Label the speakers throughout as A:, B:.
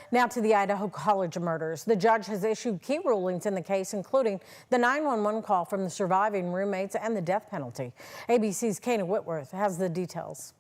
A: Now to the Idaho College murders. The judge has issued key rulings in the case, including the 911 call from the surviving roommates and the death penalty. ABC's Kana Whitworth has the details.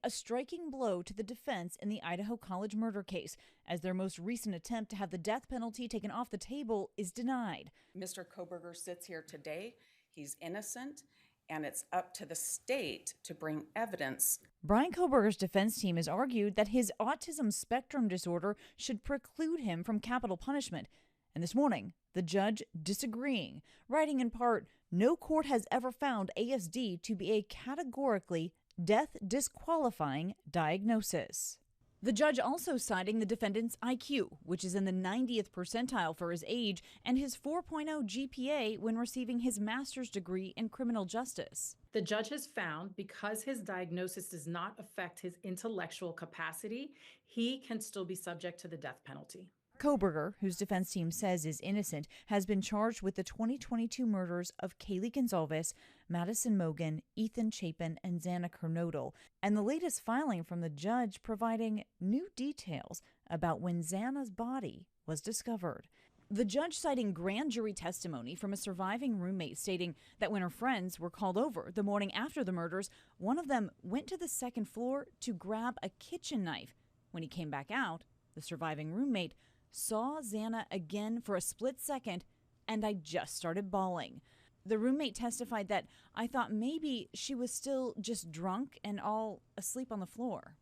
B: A striking blow to the defense in the Idaho College murder case, as their most recent attempt to have the death penalty taken off the table is denied.
C: Mr. Kohberger sits here today. He's innocent, and it's up to the state to bring evidence.
B: Bryan Kohberger's defense team has argued that his autism spectrum disorder should preclude him from capital punishment. And this morning, the judge disagreeing, writing in part, "No court has ever found ASD to be a categorically death disqualifying diagnosis." The judge also citing the defendant's IQ, which is in the 90th percentile for his age, and his 4.0 GPA when receiving his master's degree in criminal justice.
D: The judge has found because his diagnosis does not affect his intellectual capacity, he can still be subject to the death penalty.
B: Kohberger, whose defense team says is innocent, has been charged with the 2022 murders of Kaylee Gonzalez, Madison Mogan, Ethan Chapin, and Xana Kernodle, and the latest filing from the judge providing new details about when Xana's body was discovered. The judge citing grand jury testimony from a surviving roommate stating that when her friends were called over the morning after the murders, one of them went to the second floor to grab a kitchen knife. When he came back out, the surviving roommate saw Xana again for a split second, and I just started bawling. The roommate testified that I thought maybe she was still just drunk and all asleep on the floor.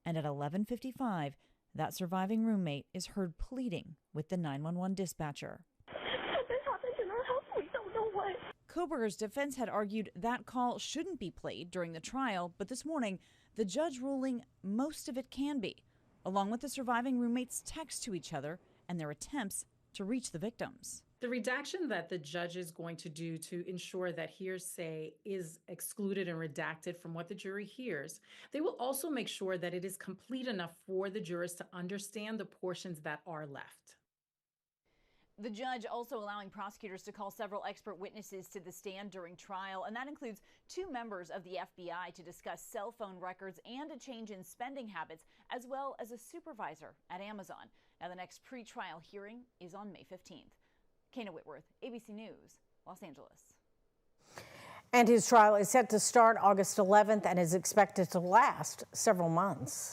B: And at 11:55, that surviving roommate is heard pleading with the 911 dispatcher.
E: This happened in our house. We don't know what.
B: Kohberger's defense had argued that call shouldn't be played during the trial, but this morning, the judge ruling most of it can be, along with the surviving roommates' texts to each other and their attempts to reach the victims.
D: The redaction that the judge is going to do to ensure that hearsay is excluded and redacted from what the jury hears, they will also make sure that it is complete enough for the jurors to understand the portions that are left.
B: The judge also allowing prosecutors to call several expert witnesses to the stand during trial, and that includes 2 members of the FBI to discuss cell phone records and a change in spending habits, as well as a supervisor at Amazon. Now, the next pre-trial hearing is on May 15th. Kana Whitworth, ABC News, Los Angeles.
A: And his trial is set to start August 11th and is expected to last several months.